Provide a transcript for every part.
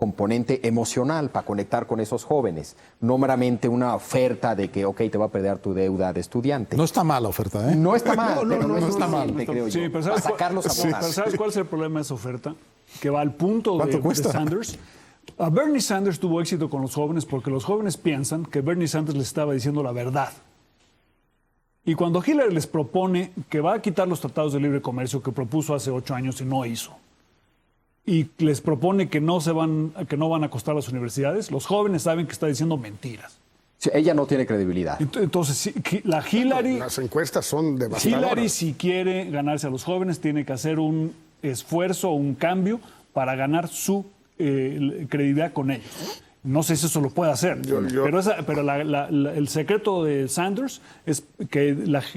componente emocional para conectar con esos jóvenes, no meramente una oferta de que, ok, te va a perder tu deuda de estudiante. No está mal la oferta, ¿eh? No está mal, pero no está mal. creo yo, Sí, pero para sacarlos a votar. pero ¿sabes cuál es el problema de esa oferta? Que va al punto ¿Cuánto de cuesta? Sanders. A Bernie Sanders tuvo éxito con los jóvenes porque los jóvenes piensan que Bernie Sanders les estaba diciendo la verdad. Y cuando Hillary les propone que va a quitar los tratados de libre comercio que propuso hace 8 años y no hizo, y les propone que no van a costar las universidades, los jóvenes saben que está diciendo mentiras. Sí, ella no tiene credibilidad. Entonces, la Hillary... Las encuestas son devastadoras. Hillary, si quiere ganarse a los jóvenes, tiene que hacer un esfuerzo, un cambio para ganar su credibilidad con ellos. No sé si eso lo puede hacer, pero el secreto de Sanders es que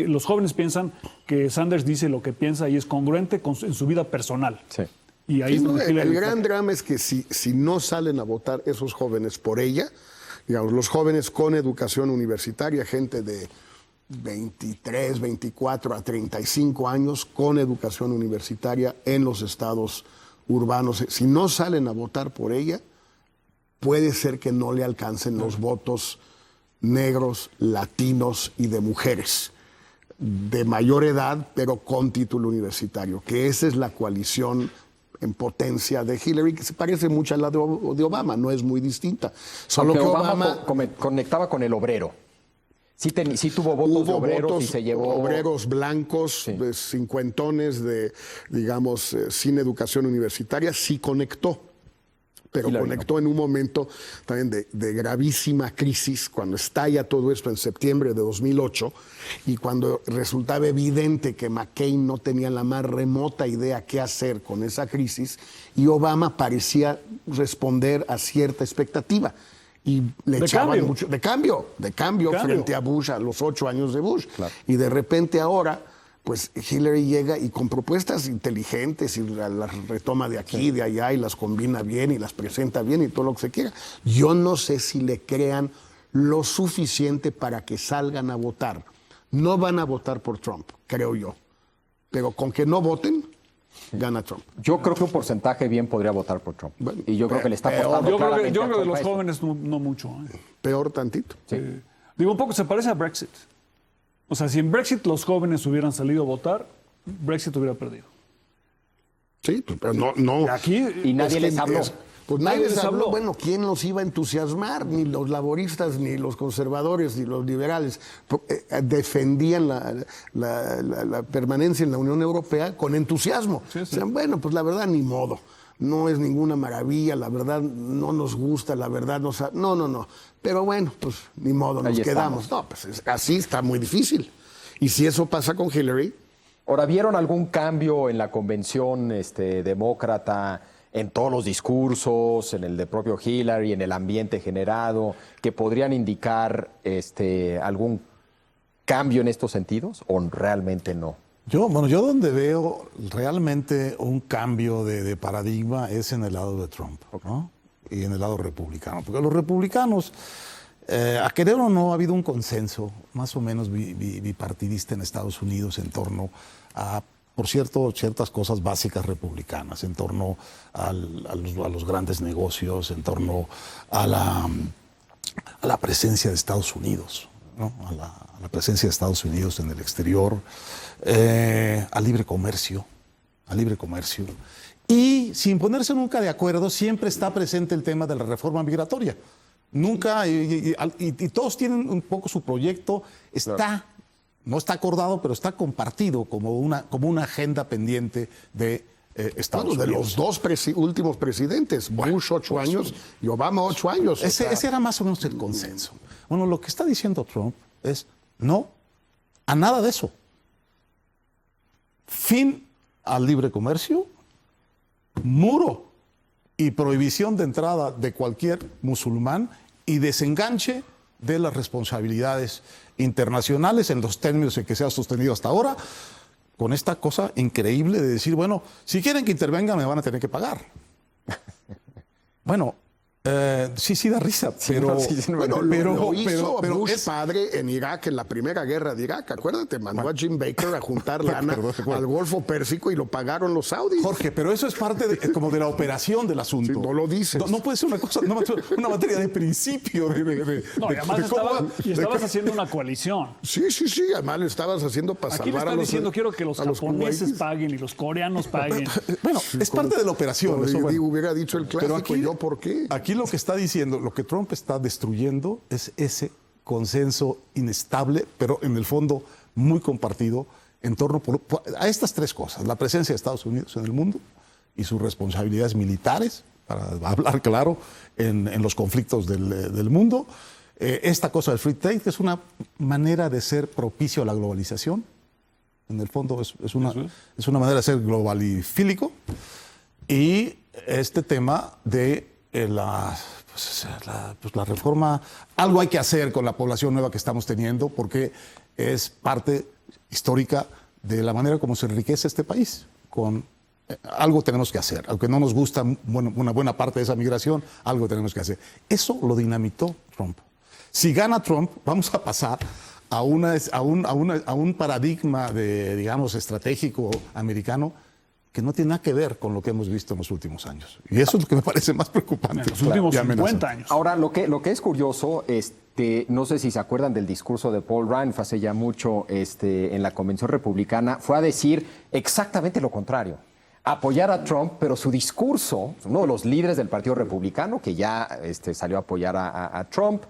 los jóvenes piensan que Sanders dice lo que piensa y es congruente en su vida personal. Sí. Y ahí Sí, es donde el Hillary gran drama es que si no salen a votar esos jóvenes por ella, digamos, los jóvenes con educación universitaria, gente de 23, 24 a 35 años con educación universitaria en los estados urbanos, si no salen a votar por ella, puede ser que no le alcancen los votos negros, latinos y de mujeres de mayor edad, pero con título universitario, que esa es la coalición en potencia de Hillary, que se parece mucho a la de Obama, no es muy distinta. Solo Aunque que Obama conectaba con el obrero. Sí, tuvo votos de obreros y se llevó... obreros blancos, Sí. cincuentones, digamos, sin educación universitaria, sí conectó. Pero Hillary conectó en un momento también de gravísima crisis, cuando estalla todo esto en septiembre de 2008, y cuando resultaba evidente que McCain no tenía la más remota idea qué hacer con esa crisis, y Obama parecía responder a cierta expectativa. Y le echaban mucho de cambio frente a Bush, a los 8 años de Bush. Claro. Y de repente ahora, pues Hillary llega y con propuestas inteligentes y las retoma de aquí, de allá y las combina bien y las presenta bien y todo lo que se quiera. Yo no sé si le crean lo suficiente para que salgan a votar. No van a votar por Trump, creo yo. Pero con que no voten, gana Trump. Yo creo que un porcentaje bien podría votar por Trump. Bueno, y yo creo que le está peor. apostando Yo creo claramente que a de Trump los a eso. jóvenes no mucho. Peor tantito. Digo, un poco se parece a Brexit. O sea, si en Brexit los jóvenes hubieran salido a votar, Brexit hubiera perdido. Sí, pues, pero no. Aquí Y nadie les habló. Pues Nadie nadie les les habló. habló. Bueno, ¿quién los iba a entusiasmar? Ni los laboristas, ni los conservadores, ni los liberales. Defendían la permanencia en la Unión Europea con entusiasmo. Sí. O sea, bueno, pues la verdad, ni modo. No es ninguna maravilla, la verdad no nos gusta, la verdad no. Pero bueno, pues ni modo, nos Ahí quedamos. estamos. No, pues así está muy difícil. Y si eso pasa con Hillary, Ahora, ¿vieron algún cambio en la convención demócrata, en todos los discursos, en el de propio Hillary, en el ambiente generado, que podrían indicar algún cambio en estos sentidos o realmente no? Yo donde veo realmente un cambio de paradigma es en el lado de Trump, ¿no? Y en el lado republicano. Porque los republicanos, a querer o no, ha habido un consenso más o menos bipartidista en Estados Unidos en torno a, por cierto, ciertas cosas básicas republicanas, en torno a los grandes negocios, en torno a la presencia de Estados Unidos, ¿no? A la presencia de Estados Unidos en el exterior, al libre comercio. Y sin ponerse nunca de acuerdo, siempre está presente el tema de la reforma migratoria. Nunca, y todos tienen un poco su proyecto, no está acordado, pero está compartido como una agenda pendiente de Estados de Unidos. los dos últimos presidentes, Bush 8 años y Obama 8 años. o sea, Ese era más o menos el consenso. Bueno, lo que está diciendo Trump es no a nada de eso. Fin al libre comercio, muro y prohibición de entrada de cualquier musulmán y desenganche de las responsabilidades internacionales en los términos en que se ha sostenido hasta ahora, con esta cosa increíble de decir, bueno, si quieren que intervenga me van a tener que pagar. Bueno, Sí, da risa, pero, Bueno, lo hizo pero Bush padre en Irak, en la primera guerra de Irak. Acuérdate, mandó a Jim Baker a juntar lana al Golfo Pérsico y lo pagaron los saudis. Jorge, pero eso es parte como de la operación del asunto. Sí, no lo dices. No puede ser una cosa, una materia de principio. No, y además estabas haciendo una coalición. Sí, además lo estabas haciendo para Aquí le salvar a están los diciendo quiero que los japoneses kuwaitis. paguen y los coreanos paguen. Bueno, es parte de la operación. Como Eso, bueno. hubiera dicho el clásico, Pero aquí, ¿yo por qué? Aquí lo que está diciendo, lo que Trump está destruyendo es ese consenso inestable, pero en el fondo muy compartido en torno a estas tres cosas: la presencia de Estados Unidos en el mundo y sus responsabilidades militares, para hablar claro, en los conflictos del mundo. Esta cosa del free trade, que es una manera de ser propicio a la globalización. En el fondo es una manera de ser globalifílico. Y este tema de la reforma, algo hay que hacer con la población nueva que estamos teniendo, porque es parte histórica de la manera como se enriquece este país. Algo tenemos que hacer, aunque no nos gusta una buena parte de esa migración, algo tenemos que hacer. Eso lo dinamitó Trump. Si gana Trump, vamos a pasar a un paradigma digamos, estratégico americano que no tiene nada que ver con lo que hemos visto en los últimos años. Y eso es lo que me parece más preocupante. En los últimos 50 años. Ahora, lo que es curioso, no sé si se acuerdan del discurso de Paul Ryan hace ya mucho en la convención republicana, fue a decir exactamente lo contrario. Apoyar a Trump, pero su discurso, uno de los líderes del Partido Republicano, que ya salió a apoyar a Trump,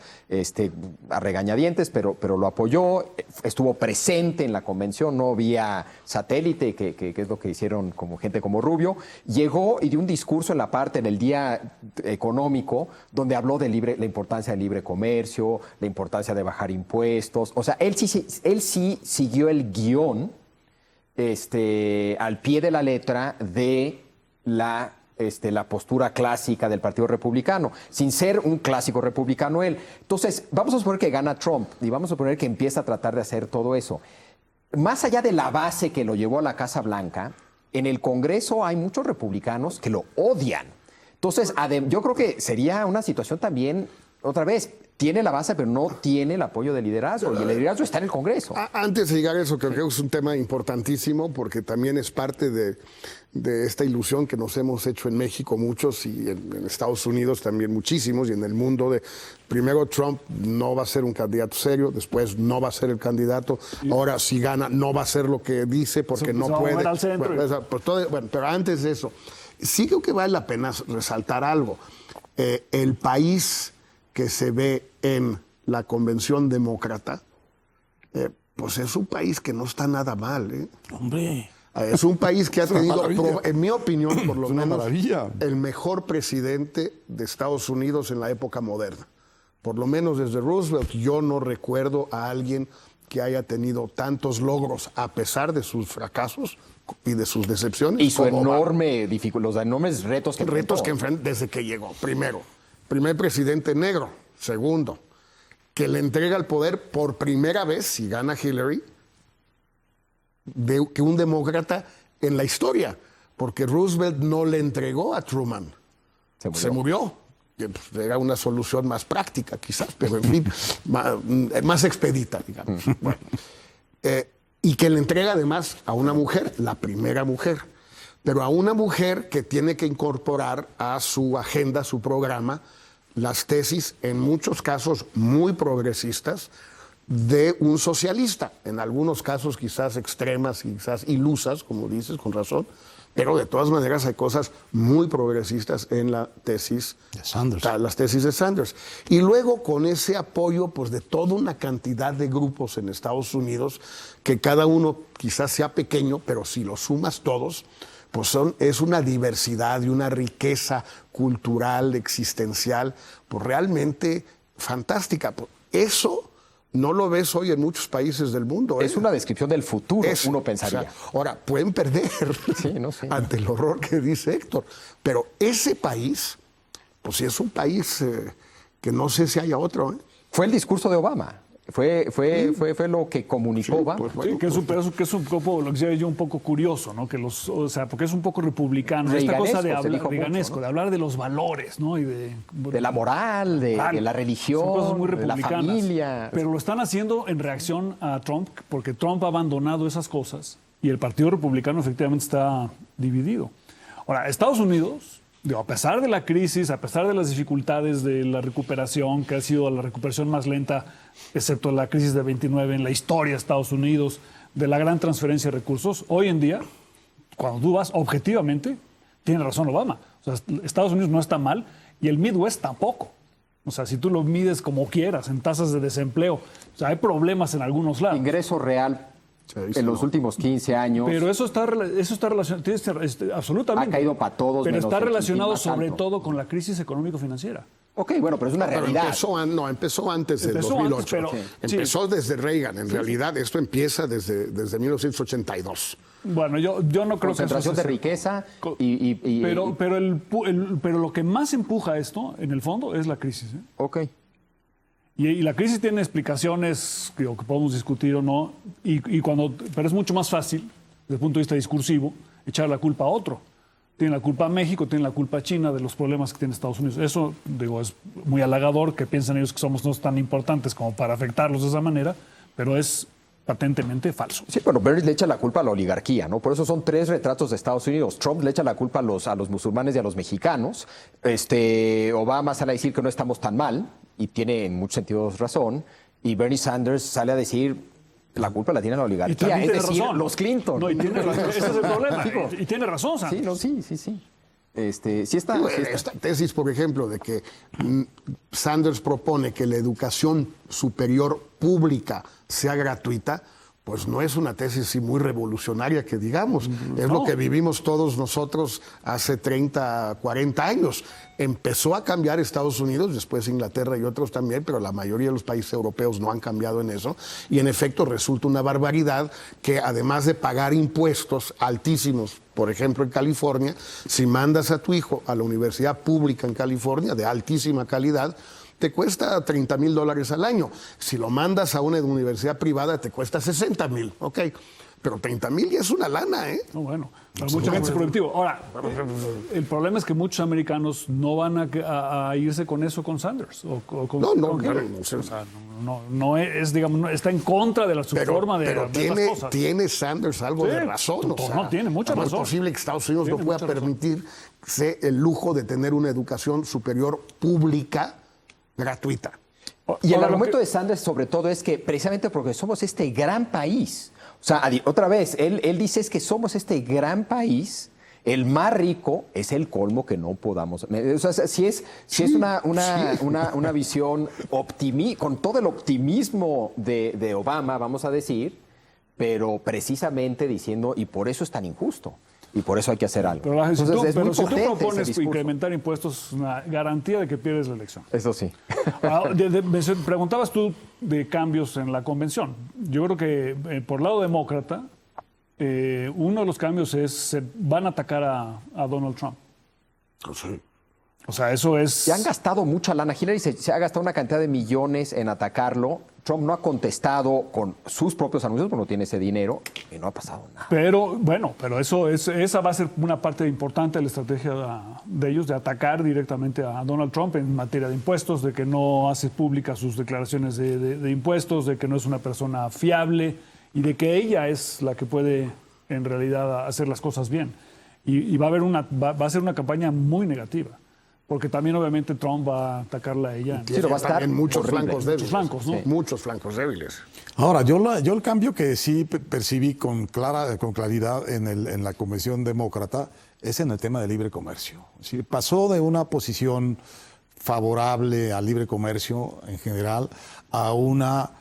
a regañadientes, pero lo apoyó, estuvo presente en la convención, no vía satélite, que es lo que hicieron como gente como Rubio, llegó y dio un discurso en el día económico, donde habló de la importancia del libre comercio, la importancia de bajar impuestos. O sea, él sí siguió el guión al pie de la letra de la postura clásica del Partido Republicano, sin ser un clásico republicano él. Entonces, vamos a suponer que gana Trump y vamos a suponer que empieza a tratar de hacer todo eso. Más allá de la base que lo llevó a la Casa Blanca, en el Congreso hay muchos republicanos que lo odian. Entonces, yo creo que sería una situación también, otra vez, tiene la base, pero no tiene el apoyo del liderazgo. Y el liderazgo está en el Congreso. Antes de llegar a eso, creo que es un tema importantísimo porque también es parte de esta ilusión que nos hemos hecho en México muchos y en Estados Unidos también muchísimos y en el mundo de primero Trump no va a ser un candidato serio, después no va a ser el candidato, ahora si gana no va a ser lo que dice porque no puede. Al centro. Pero antes de eso, sí creo que vale la pena resaltar algo. El país que se ve en la Convención Demócrata, pues es un país que no está nada mal. Hombre. Es un país que ha tenido, en mi opinión, por lo menos, maravilla. el mejor presidente de Estados Unidos en la época moderna. Por lo menos desde Roosevelt, yo no recuerdo a alguien que haya tenido tantos logros a pesar de sus fracasos y de sus decepciones. Y los enormes retos que enfrentó desde que llegó. Primer presidente negro. Segundo, que le entrega el poder por primera vez, si gana Hillary, que un demócrata en la historia, porque Roosevelt no le entregó a Truman. Se murió. Era una solución más práctica, quizás, pero en fin, más expedita, digamos. Bueno, y que le entrega además a una mujer, la primera mujer, pero a una mujer que tiene que incorporar a su agenda, a su programa, las tesis, en muchos casos muy progresistas, de un socialista. En algunos casos quizás extremas, quizás ilusas, como dices, con razón, pero de todas maneras hay cosas muy progresistas en la tesis de Sanders. Las tesis de Sanders. Y luego con ese apoyo pues, de toda una cantidad de grupos en Estados Unidos, que cada uno quizás sea pequeño, pero si los sumas todos, pues es una diversidad y una riqueza cultural, existencial, pues realmente fantástica. Eso no lo ves hoy en muchos países del mundo. Es una descripción del futuro, uno pensaría. O sea, ahora, pueden perder sí. ante el horror que dice Héctor, pero ese país, pues sí es un país que no sé si haya otro. Fue el discurso de Obama. Fue lo que comunicó Obama. pues, bueno, Sí, que es un poco, lo que decía yo, un poco curioso, ¿no? O sea, porque es un poco republicano. Esta cosa de Reaganesco, se dijo hablar, mucho, ¿no? de hablar de los valores, ¿no? Y De la moral, de la Son cosas religión, muy de la republicanas. familia. Pero lo están haciendo en reacción a Trump, porque Trump ha abandonado esas cosas y el Partido Republicano efectivamente está dividido. Ahora, Estados Unidos, digo, a pesar de la crisis, a pesar de las dificultades de la recuperación, que ha sido la recuperación más lenta, excepto la crisis de 29 en la historia de Estados Unidos, de la gran transferencia de recursos, hoy en día, cuando tú vas objetivamente, tiene razón Obama. O sea, Estados Unidos no está mal y el Midwest tampoco. O sea, si tú lo mides como quieras, en tasas de desempleo, o sea, hay problemas en algunos lados. Ingreso real en los últimos 15 años. Pero eso está relacionado, absolutamente. Ha caído para todos. Pero menos está el relacionado más sobre alto. todo con la crisis económico-financiera. Ok, bueno, pero es una Pero realidad. empezó antes del Empezó 2008. antes, pero- Empezó desde Reagan. En realidad, esto empieza desde 1982. Bueno, yo no creo que eso Concentración de sea- riqueza Co- y pero lo que más empuja esto, en el fondo, es la crisis. ¿eh? Ok. Y la crisis tiene explicaciones que podemos discutir o no, pero es mucho más fácil, desde el punto de vista discursivo, echar la culpa a otro. Tiene la culpa a México, tiene la culpa a China de los problemas que tiene Estados Unidos. Eso, digo, es muy halagador que piensen ellos que somos no tan importantes como para afectarlos de esa manera, pero es patentemente falso. Sí, bueno, Bernie le echa la culpa a la oligarquía, ¿no? Por eso son 3 retratos de Estados Unidos. Trump le echa la culpa a los musulmanes y a los mexicanos. Obama sale a decir que no estamos tan mal, y tiene en muchos sentidos razón. Y Bernie Sanders sale a decir la culpa la tiene la Y oligarquía, también es tiene decir, razón. los Clinton. No, y tiene razón. Ese es el problema. Digo, Y tiene razón, Sanders. sí, no, sí. Sí está. Digo, sí está. esta tesis, por ejemplo, de que Sanders propone que la educación superior pública sea gratuita, pues no es una tesis muy revolucionaria que digamos. Es lo que vivimos todos nosotros hace 30, 40 años. Empezó a cambiar Estados Unidos, después Inglaterra y otros también, pero la mayoría de los países europeos no han cambiado en eso. Y en efecto resulta una barbaridad que además de pagar impuestos altísimos, por ejemplo en California, si mandas a tu hijo a la universidad pública en California de altísima calidad, te cuesta $30,000 al año. Si lo mandas a una universidad privada, te cuesta $60,000, ok. Pero $30,000 ya es una lana, ¿eh? No, bueno, para mucha gente es productivo. Ahora, el problema es que muchos americanos no van a irse con eso con Sanders. O con Hillary. no, O sea, no es, digamos, está en contra de su forma de pero ver las cosas. tiene Sanders algo Sí, de razón. O sea, no, tiene mucha ¿cómo razón. es posible que Estados Unidos Tiene no pueda mucha razón. permitirse el lujo de tener una educación superior pública gratuita? Y el Ahora, lo argumento que- de Sanders, sobre todo, es que precisamente porque somos este gran país, o sea, otra vez, él dice es que somos este gran país, el más rico, es el colmo que no podamos. O sea, si es una visión con todo el optimismo de Obama, vamos a decir, pero precisamente diciendo, y por eso es tan injusto. Y por eso hay que hacer algo. Pero, Entonces, es muy si tú potente ese propones discurso. incrementar impuestos, es una garantía de que pierdes la elección. Eso sí. Ahora, preguntabas tú de cambios en la convención. Yo creo que por lado demócrata, uno de los cambios es van a atacar a Donald Trump. Sí. O sea, eso es... Se han gastado mucha lana. Hillary se ha gastado una cantidad de millones en atacarlo. Trump no ha contestado con sus propios anuncios porque no tiene ese dinero y no ha pasado nada. Pero bueno, esa va a ser una parte importante de la estrategia de ellos, de atacar directamente a Donald Trump en materia de impuestos, de que no hace públicas sus declaraciones de impuestos, de que no es una persona fiable y de que ella es la que puede en realidad hacer las cosas bien. Y va a ser una campaña muy negativa. Porque también obviamente Trump va a atacarla a ella. Sí, lo va a estar También muchos horrible. flancos débiles. flancos, ¿no? Sí. Muchos flancos débiles. Ahora, yo el cambio que sí percibí con claridad en la Convención Demócrata es en el tema de libre comercio. Es decir, pasó de una posición favorable al libre comercio en general a una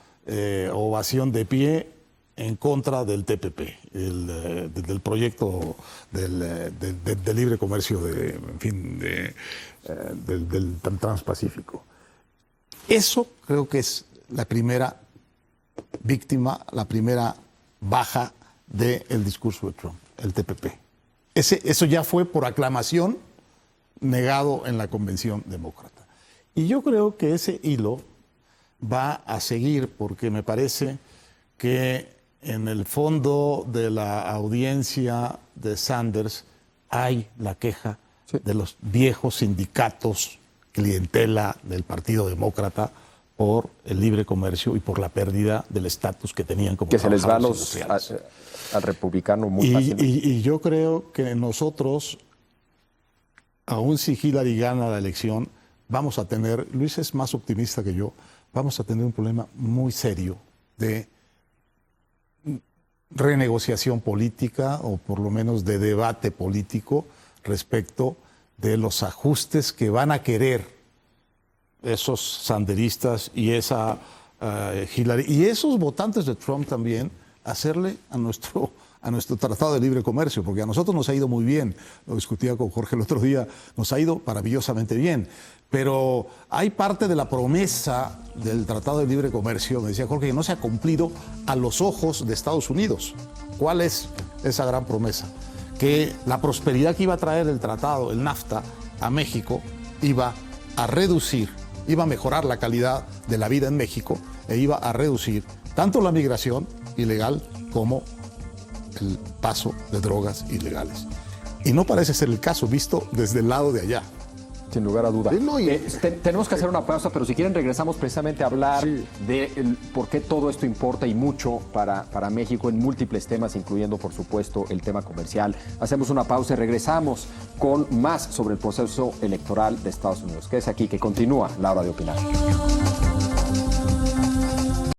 ovación de pie en contra del TPP, del proyecto del libre comercio del Transpacífico. Eso creo que es la primera víctima, la primera baja del discurso de Trump, el TPP. Eso ya fue por aclamación negado en la Convención Demócrata. Y yo creo que ese hilo va a seguir, porque me parece que en el fondo de la audiencia de Sanders hay la queja de los viejos sindicatos, clientela del Partido Demócrata, por el libre comercio y por la pérdida del estatus que tenían como que se les va trabajadores al republicano muy fácilmente. Y yo creo que nosotros, aún si Hillary gana la elección, vamos a tener, Luis es más optimista que yo, vamos a tener un problema muy serio de renegociación política, o por lo menos de debate político respecto de los ajustes que van a querer esos sanderistas y esa Hillary y esos votantes de Trump también, hacerle a nuestro Tratado de Libre Comercio, porque a nosotros nos ha ido muy bien. Lo discutía con Jorge el otro día, nos ha ido maravillosamente bien. Pero hay parte de la promesa del Tratado de Libre Comercio, me decía Jorge, que no se ha cumplido a los ojos de Estados Unidos. ¿Cuál es esa gran promesa? Que la prosperidad que iba a traer el tratado, el NAFTA, a México, iba a reducir, iba a mejorar la calidad de la vida en México e iba a reducir tanto la migración ilegal como el paso de drogas ilegales. Y no parece ser el caso, visto desde el lado de allá. Sin lugar a duda. No, tenemos que hacer una pausa, pero si quieren regresamos precisamente a hablar de por qué todo esto importa y mucho para México en múltiples temas, incluyendo, por supuesto, el tema comercial. Hacemos una pausa y regresamos con más sobre el proceso electoral de Estados Unidos. Quédese aquí, que continúa la hora de opinar.